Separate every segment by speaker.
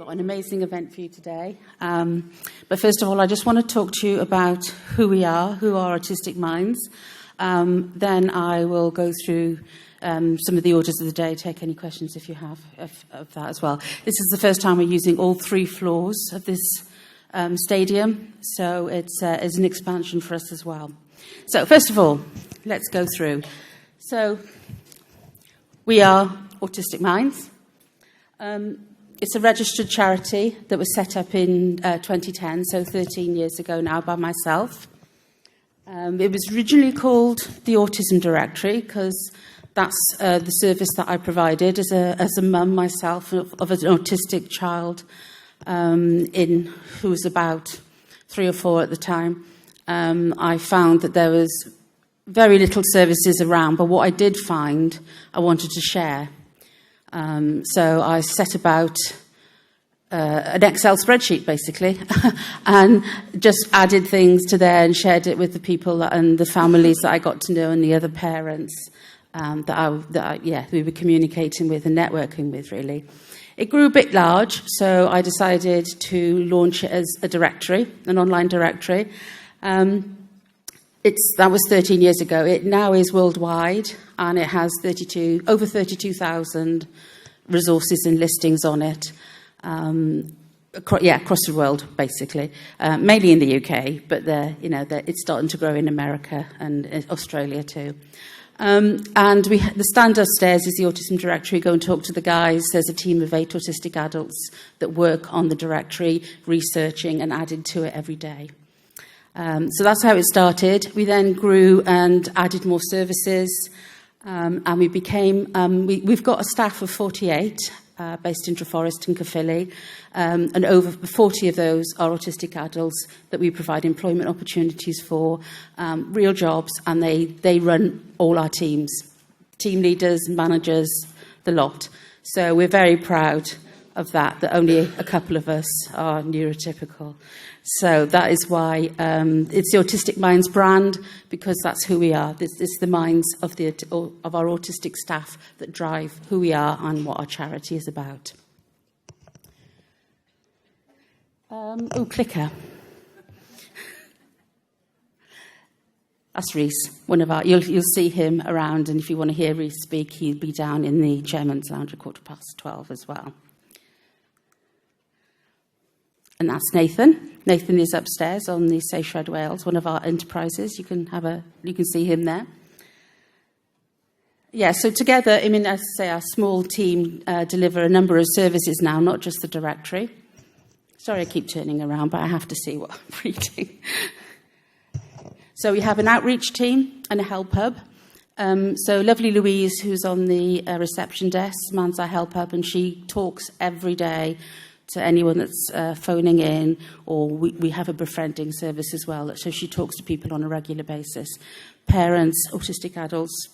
Speaker 1: got an amazing event for you today. But first of all, I just want to talk to you about who we are, who are Autistic Minds. Then I will go through some of the orders of the day, take any questions if you have of that as well. This is the first time we're using all 3 floors of this stadium, so it's an expansion for us as well. So first of all, let's go through. So we are Autistic Minds. It's a registered charity that was set up in 2010, so 13 years ago now, by myself. It was originally called the Autism Directory because that's the service that I provided as a mum myself of an autistic child who was about 3 or 4 at the time. I found that there was very little services around, but what I did find, I wanted to share. So I set about an Excel spreadsheet, basically, and just added things to there and shared it with the people and the families that I got to know and the other parents that we were communicating with and networking with, really. It grew a bit large, so I decided to launch it as a directory, an online directory. That was 13 years ago. It now is worldwide, and it has over 32,000 resources and listings on it. Across the world, basically, mainly in the UK, but it's starting to grow in America and Australia too. And the stand upstairs is the Autism Directory. Go and talk to the guys. There's a team of 8 autistic adults that work on the directory, researching and adding to it every day. So that's how it started. We then grew and added more services, and we became. We've got a staff of 48 based in Treforest and Caerphilly, and over 40 of those are autistic adults that we provide employment opportunities for, real jobs, and they run all our teams, team leaders, managers, the lot. So we're very proud of that only a couple of us are neurotypical. So that is why it's the Autistic Minds brand, because that's who we are. It's the minds of our autistic staff that drive who we are and what our charity is about. Clicker. That's Reese, one of our. You'll see him around, and if you want to hear Reese speak, he'll be down in the Chairman's Lounge at 12:15 as well. And that's Nathan. Nathan is upstairs on the Seychelles Wales, one of our enterprises. You can see him there. Yeah, so together, as I say, our small team deliver a number of services now, not just the directory. Sorry, I keep turning around, but I have to see what I'm reading. So we have an outreach team and a help hub. So lovely Louise, who's on the reception desk, mans our help hub, and she talks every day to anyone that's phoning in, or we have a befriending service as well. So she talks to people on a regular basis. Parents, autistic adults,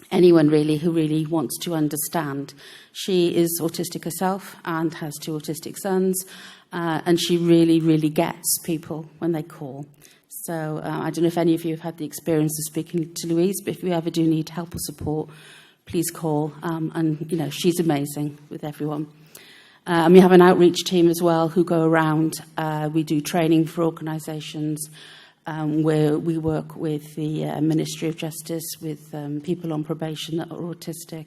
Speaker 1: anyone really who really wants to understand. She is autistic herself and has 2 autistic sons, and she really, really gets people when they call. So I don't know if any of you have had the experience of speaking to Louise, but if you ever do need help or support, please call. And she's amazing with everyone. And we have an outreach team as well who go around. We do training for organisations where we work with the Ministry of Justice, with people on probation that are autistic.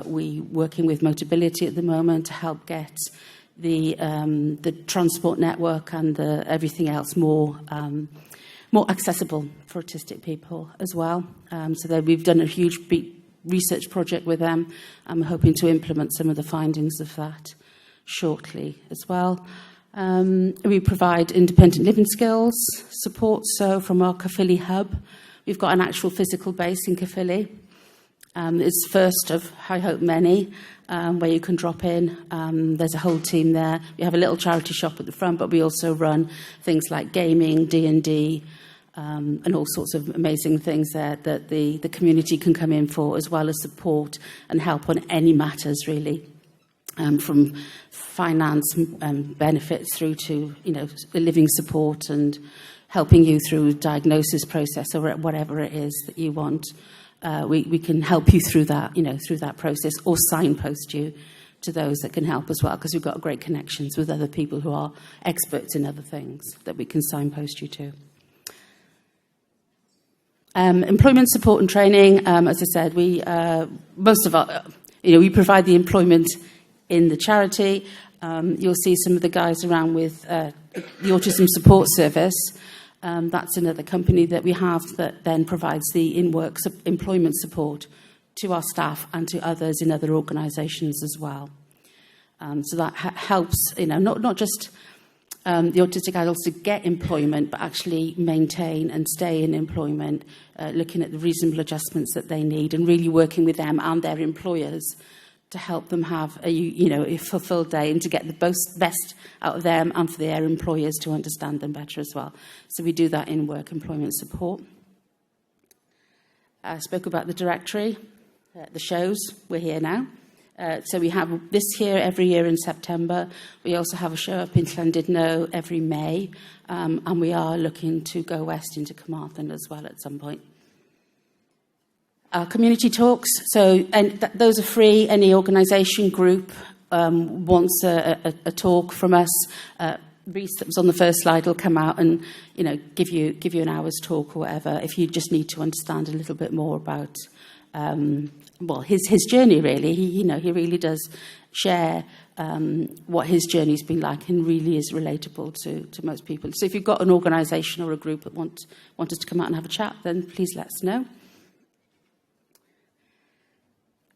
Speaker 1: We're working with Motability at the moment to help get the transport network and everything else more accessible for autistic people as well. So we've done a huge research project with them. I'm hoping to implement some of the findings of that shortly as well. We provide independent living skills support. So from our Caerphilly hub, we've got an actual physical base in Caerphilly. It's first of, I hope, many where you can drop in. There's a whole team there. We have a little charity shop at the front, but we also run things like gaming, D&D, and all sorts of amazing things there that the community can come in for, as well as support and help on any matters, really, from finance benefits through to living support and helping you through diagnosis process or whatever it is that you want. We can help you through that, through that process, or signpost you to those that can help as well, because we've got great connections with other people who are experts in other things that we can signpost you to. Employment support and training, as I said, we provide the employment in the charity. You'll see some of the guys around with the Autism Support Service. That's another company that we have that then provides the in-work employment support to our staff and to others in other organisations as well. So that helps, not just the autistic adults to get employment, but actually maintain and stay in employment, looking at the reasonable adjustments that they need and really working with them and their employers to help them have a fulfilled day and to get the best out of them and for their employers to understand them better as well. So we do that in work employment support. I spoke about the directory, the shows. We're here now. So we have this here every year in September. We also have a show up in Llandudno every May. And we are looking to go west into Carmarthen as well at some point. Our community talks, those are free. Any organisation group wants a talk from us. Reese, that was on the first slide, will come out and give you an hour's talk or whatever. If you just need to understand a little bit more about his journey, really. He really does share what his journey's been like and really is relatable to most people. So if you've got an organisation or a group that want us to come out and have a chat, then please let us know.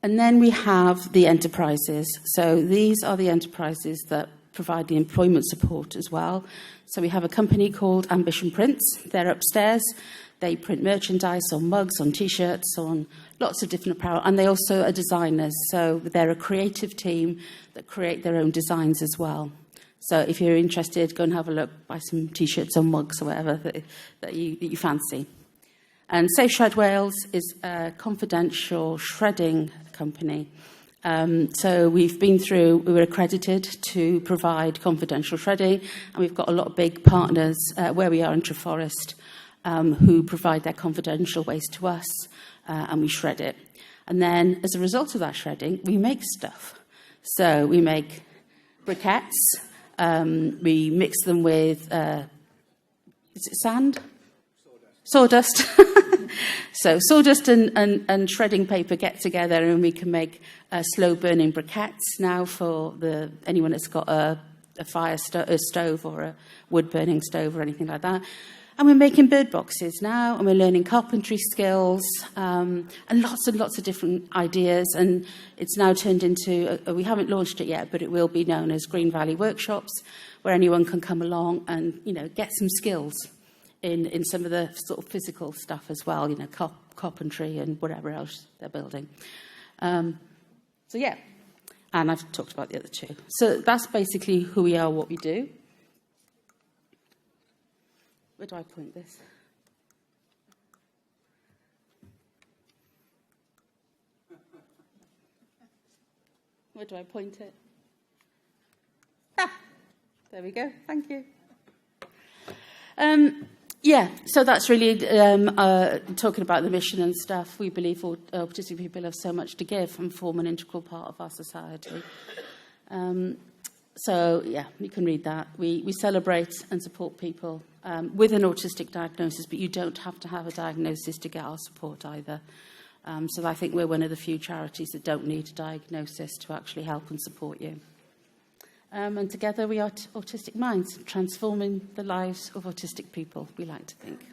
Speaker 1: And then we have the enterprises. So these are the enterprises that provide the employment support as well. So we have a company called Ambition Prints. They're upstairs. They print merchandise on mugs, on T-shirts, on lots of different apparel. And they also are designers. So they're a creative team that create their own designs as well. So if you're interested, go and have a look, buy some T-shirts or mugs or whatever that you fancy. And Safe Shred Wales is a confidential shredding company. So we were accredited to provide confidential shredding, and we've got a lot of big partners where we are in Treforest who provide their confidential waste to us, and we shred it. And then as a result of that shredding, we make stuff. So we make briquettes, we mix them with, is it sand? Sawdust. So sawdust and shredding paper get together and we can make slow-burning briquettes now for anyone that's got a stove or a wood-burning stove or anything like that. And we're making bird boxes now, and we're learning carpentry skills and lots of different ideas. And it's now turned into, we haven't launched it yet, but it will be known as Green Valley Workshops, where anyone can come along and, get some skills in some of the sort of physical stuff as well, carpentry and whatever else they're building. And I've talked about the other two. So that's basically who we are, what we do. Where do I point this? Where do I point it? There we go. Thank you. So that's really talking about the mission and stuff. We believe autistic people have so much to give and form an integral part of our society. You can read that. We celebrate and support people with an autistic diagnosis, but you don't have to have a diagnosis to get our support either. So I think we're one of the few charities that don't need a diagnosis to actually help and support you. And together we are Autistic Minds, transforming the lives of autistic people, we like to think.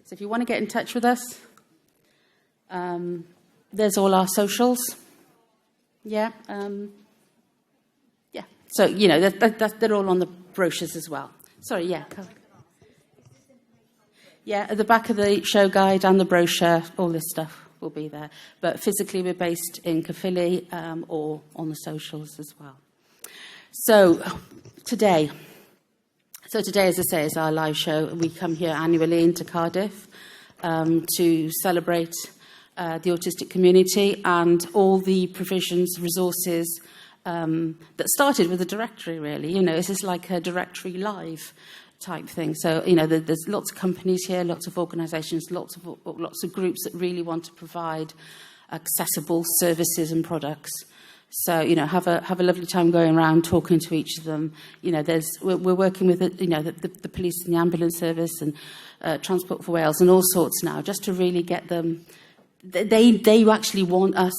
Speaker 1: So if you want to get in touch with us, there's all our socials. So, they're all on the brochures as well. Sorry, at the back of the show guide and the brochure, all this stuff will be there. But physically, we're based in Caerphilly or on the socials as well. So today, as I say, is our live show. We come here annually into Cardiff to celebrate the autistic community and all the provisions, resources that started with the directory, really. This is like a directory live type thing. So, there's lots of companies here, lots of organisations, lots of groups that really want to provide accessible services and products So, have a lovely time going around talking to each of them. We're working with the police and the ambulance service and Transport for Wales and all sorts now, just to really get them. They actually want us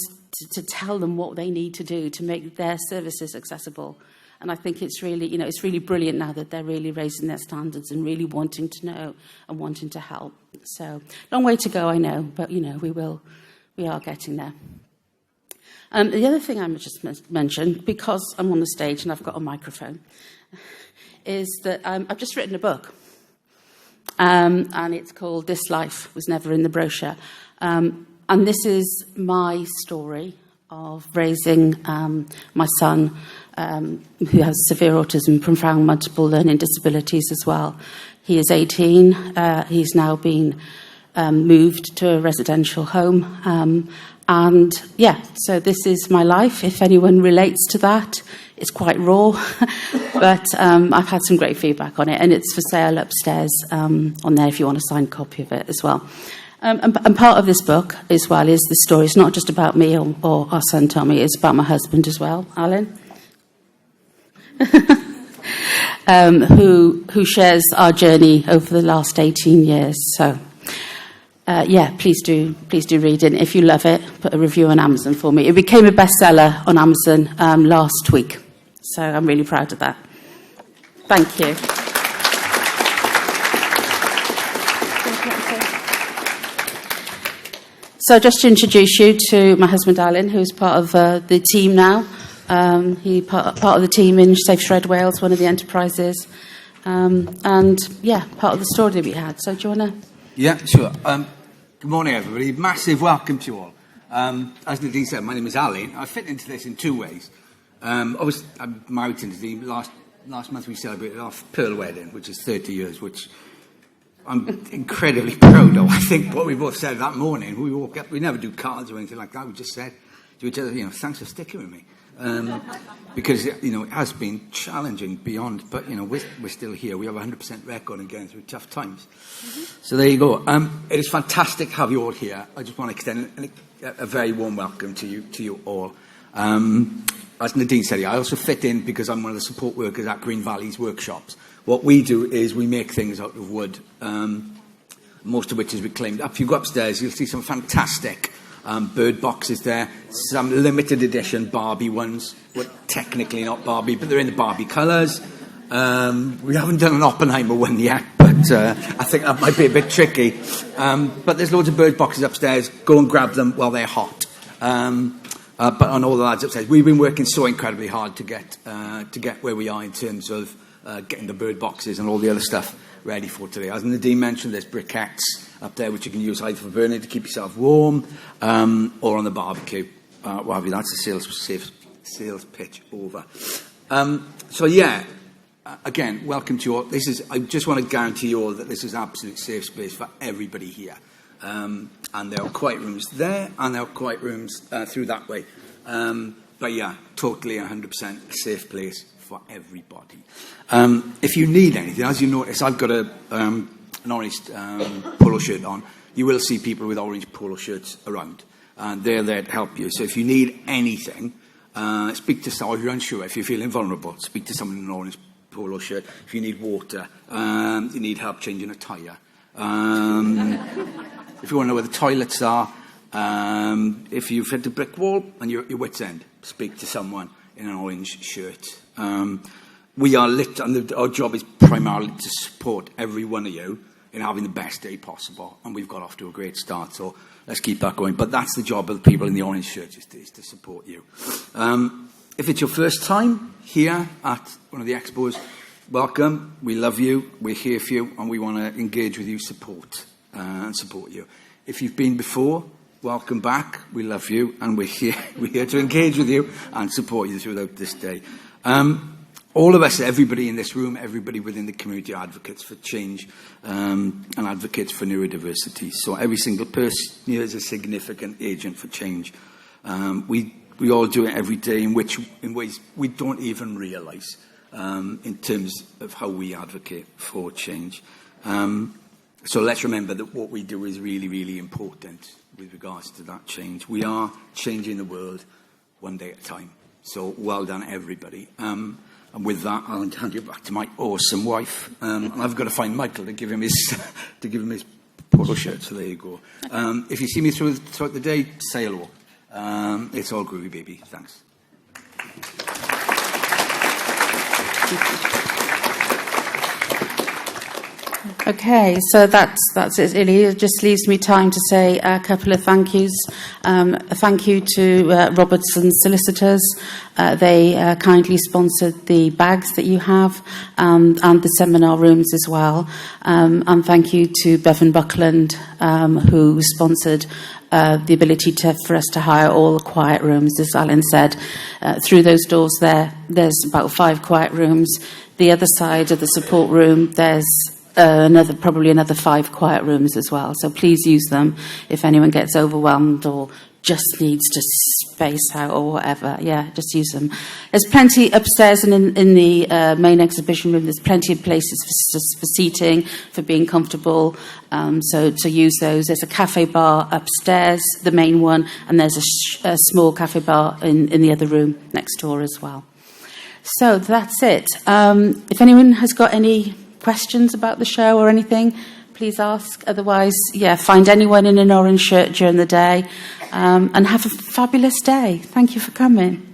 Speaker 1: to tell them what they need to do to make their services accessible. And I think it's really brilliant now that they're really raising their standards and really wanting to know and wanting to help. So, long way to go, I know, but we are getting there. The other thing I just mentioned, because I'm on the stage and I've got a microphone, is that I've just written a book, and it's called "This Life Was Never in the Brochure," and this is my story of raising my son, who has severe autism, profound multiple learning disabilities as well. He is 18. He's now been moved to a residential home. So this is my life. If anyone relates to that, it's quite raw, but I've had some great feedback on it, and it's for sale upstairs on there if you want a signed copy of it as well. And part of this book as well is the story. It's not just about me or our son Tommy, it's about my husband as well, Alan, who shares our journey over the last 18 years. So, please do read it. If you love it, put a review on Amazon for me. It became a bestseller on Amazon last week, so I'm really proud of that. Thank you. So just to introduce you to my husband Alan, who's part of the team now. He's part of the team in Safe Shred Wales, one of the enterprises. Part of the story that we had. So do you want to...
Speaker 2: Yeah, sure. Good morning, everybody. Massive welcome to you all. As Nadine said, my name is Alan. I fit into this in two ways. I'm married to Nadine. Last month we celebrated our pearl wedding, which is 30 years, which I'm incredibly proud of. I think what we both said that morning, we woke up, we never do cards or anything like that. We just said to each other, thanks for sticking with me. Because, it has been challenging beyond, but, we're still here. We have a 100% record and getting through tough times. Mm-hmm. So there you go. It is fantastic to have you all here. I just want to extend a very warm welcome to you all. As Nadine said, I also fit in because I'm one of the support workers at Green Valley's workshops. What we do is we make things out of wood, most of which is reclaimed. If you go upstairs, you'll see some fantastic bird boxes there, some limited edition Barbie ones. Well, technically not Barbie, but they're in the Barbie colours. We haven't done an Oppenheimer one yet, but I think that might be a bit tricky. But there's loads of bird boxes upstairs. Go and grab them while they're hot. But on all the lads upstairs, we've been working so incredibly hard to get where we are in terms of getting the bird boxes and all the other stuff ready for today. As Nadine mentioned, there's briquettes up there which you can use either for burning to keep yourself warm or on the barbecue. What have you? That's a sales pitch over. Again, welcome to you all. I just want to guarantee you all that this is an absolute safe space for everybody here. And there are quiet rooms there, and there are quiet rooms through that way. Totally 100% a safe place for everybody. If you need anything, as you notice, I've got an orange polo shirt on. You will see people with orange polo shirts around, and they're there to help you. So if you need anything, speak to someone. If you're unsure, if you're feeling vulnerable, speak to someone in an orange polo shirt. If you need water, you need help changing a tyre. If you want to know where the toilets are, if you've hit a brick wall and you're at your wit's end, speak to someone in an orange shirt. We are lit, and our job is primarily to support every one of you in having the best day possible, and we've got off to a great start, so let's keep that going. But that's the job of the people in the orange shirts, is to support you. If it's your first time here at one of the expos, welcome. We love you, we're here for you, and we want to engage with you, support you. If you've been before, welcome back. We love you, and we're here to engage with you and support you throughout this day. All of us, everybody in this room, everybody within the community are advocates for change and advocates for neurodiversity. So every single person here is a significant agent for change. We all do it every day in ways we don't even realise in terms of how we advocate for change. So let's remember that what we do is really, really important with regards to that change. We are changing the world one day at a time. So well done, everybody. And with that, I'll hand you back to my awesome wife. And I've got to find Michael to give him his polo shirt. So there you go. If you see me throughout the day, say hello. It's all groovy, baby. Thanks.
Speaker 1: Okay, so that's it really. It just leaves me time to say a couple of thank yous. A thank you to Robertson Solicitors. They kindly sponsored the bags that you have and the seminar rooms as well. And thank you to Bevan Buckland, who sponsored the ability for us to hire all the quiet rooms. As Alan said, through those doors there's about 5 quiet rooms. The other side of the support room, there's probably another 5 quiet rooms as well. So please use them if anyone gets overwhelmed or just needs to space out or whatever. Yeah, just use them. There's plenty upstairs and in the main exhibition room. There's plenty of places for seating, for being comfortable. So use those. There's a cafe bar upstairs, the main one, and there's a small cafe bar in the other room next door as well. So that's it. If anyone has got any questions about the show or anything, please ask. Otherwise, find anyone in an orange shirt during the day, and have a fabulous day. Thank you for coming.